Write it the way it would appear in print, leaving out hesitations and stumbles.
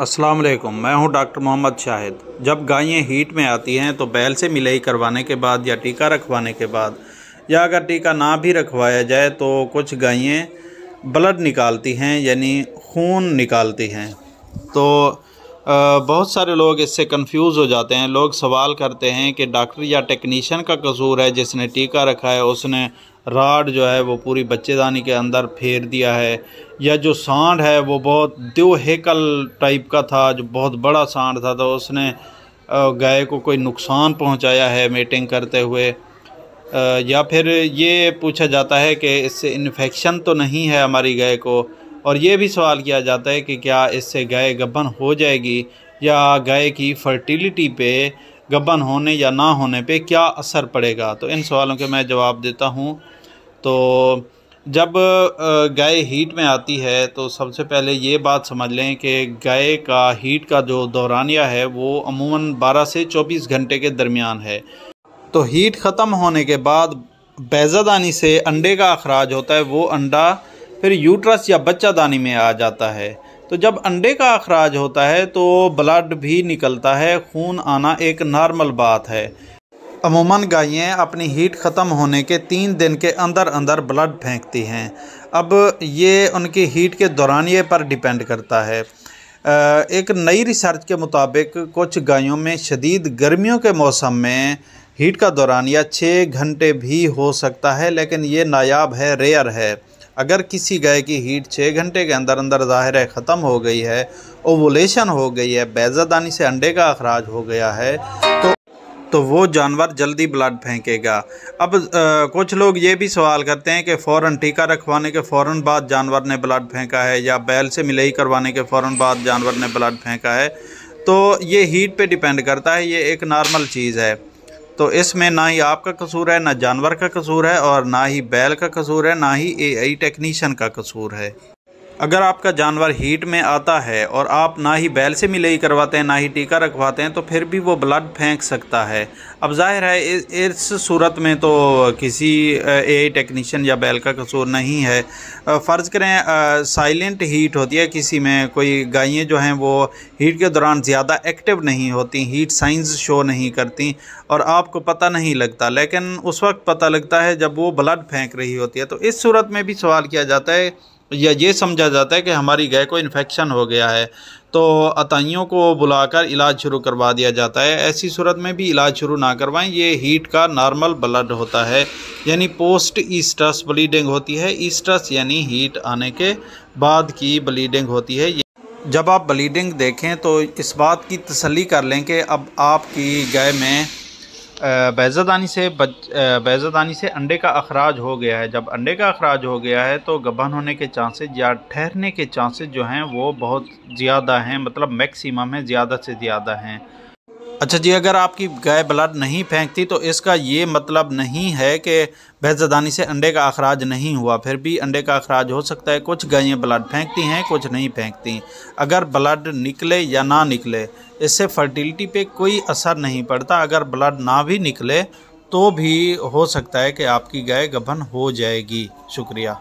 अस्सलाम वालेकुम, मैं हूं डॉक्टर मोहम्मद शाहिद। जब गायें हीट में आती हैं तो बैल से मिलाई करवाने के बाद या टीका रखवाने के बाद, या अगर टीका ना भी रखवाया जाए तो कुछ गायें ब्लड निकालती हैं, यानी खून निकालती हैं। तो बहुत सारे लोग इससे कंफ्यूज हो जाते हैं। लोग सवाल करते हैं कि डॉक्टर या टेक्नीशियन का कसूर है, जिसने टीका रखा है उसने राड जो है वो पूरी बच्चेदानी के अंदर फेर दिया है, या जो सांड है वो बहुत दो हेकल टाइप का था, जो बहुत बड़ा सांड था, तो उसने गाय को कोई नुकसान पहुंचाया है मेटिंग करते हुए। या फिर ये पूछा जाता है कि इससे इन्फेक्शन तो नहीं है हमारी गाय को। और ये भी सवाल किया जाता है कि क्या इससे गाय गब्बन हो जाएगी, या गाय की फर्टिलिटी पे, गब्बन होने या ना होने पे क्या असर पड़ेगा। तो इन सवालों के मैं जवाब देता हूँ। तो जब गाय हीट में आती है तो सबसे पहले ये बात समझ लें कि गाय का हीट का जो दौरानिया है वो अमूमन 12 से 24 घंटे के दरमियान है। तो हीट ख़त्म होने के बाद बैज़ादानी से अंडे का अखराज होता है। वो अंडा फिर यूट्रस या बच्चादानी में आ जाता है। तो जब अंडे का अखराज होता है तो ब्लड भी निकलता है। खून आना एक नॉर्मल बात है। अमूमन गायें अपनी हीट ख़त्म होने के 3 दिन के अंदर अंदर ब्लड फेंकती हैं। अब ये उनकी हीट के दौरानिए पर डिपेंड करता है। एक नई रिसर्च के मुताबिक कुछ गायों में शदीद गर्मियों के मौसम में हीट का दौरानिया 6 घंटे भी हो सकता है, लेकिन ये नायाब है, रेयर है। अगर किसी गाय की हीट 6 घंटे के अंदर अंदर ज़ाहिर है ख़त्म हो गई है, ओवुलेशन हो गई है, बैज़ादानी से अंडे का अखराज हो गया है, तो वो जानवर जल्दी ब्लड फेंकेगा। अब कुछ लोग ये भी सवाल करते हैं कि फ़ौरन टीका रखवाने के फ़ौरन बाद जानवर ने ब्लड फेंका है, या बैल से मिलाई करवाने के फ़ौरन बाद जानवर ने ब्लड फेंका है। तो ये हीट पे डिपेंड करता है, ये एक नॉर्मल चीज़ है। तो इसमें ना ही आपका कसूर है, ना जानवर का कसूर है, और ना ही बैल का कसूर है, ना ही एआई टेक्नीशियन का कसूर है। अगर आपका जानवर हीट में आता है और आप ना ही बैल से मिलाई करवाते हैं, ना ही टीका रखवाते हैं, तो फिर भी वो ब्लड फेंक सकता है। अब जाहिर है इस सूरत में तो किसी एआई टेक्नीशियन या बैल का कसूर नहीं है। फ़र्ज़ करें साइलेंट हीट होती है किसी में, कोई गायें जो हैं वो हीट के दौरान ज़्यादा एक्टिव नहीं होती, हीट साइंस शो नहीं करती, और आपको पता नहीं लगता, लेकिन उस वक्त पता लगता है जब वो ब्लड फेंक रही होती है। तो इस सूरत में भी सवाल किया जाता है, या ये समझा जाता है कि हमारी गाय को इन्फेक्शन हो गया है, तो अताइयों को बुलाकर इलाज शुरू करवा दिया जाता है। ऐसी सूरत में भी इलाज शुरू ना करवाएं। ये हीट का नॉर्मल ब्लड होता है, यानी पोस्ट ईस्ट्रस ब्लीडिंग होती है। ईस्ट्रस यानी हीट आने के बाद की ब्लीडिंग होती है। जब आप ब्लीडिंग देखें तो इस बात की तसल्ली कर लें कि अब आपकी गाय में बैज़ादानी से अंडे का अखराज हो गया है। जब अंडे का अखराज हो गया है तो गब्बन होने के चांसेस या ठहरने के चांसेस जो हैं वो बहुत ज़्यादा हैं, मतलब मैक्सिमम है, ज़्यादा से ज़्यादा हैं। अच्छा जी, अगर आपकी गाय ब्लड नहीं फेंकती तो इसका ये मतलब नहीं है कि बैज़ादानी से अंडे का अखराज नहीं हुआ। फिर भी अंडे का अखराज हो सकता है। कुछ गायें ब्लड फेंकती हैं, कुछ नहीं फेंकती। अगर ब्लड निकले या ना निकले, इससे फर्टिलिटी पे कोई असर नहीं पड़ता। अगर ब्लड ना भी निकले तो भी हो सकता है कि आपकी गाय गब्बन हो जाएगी। शुक्रिया।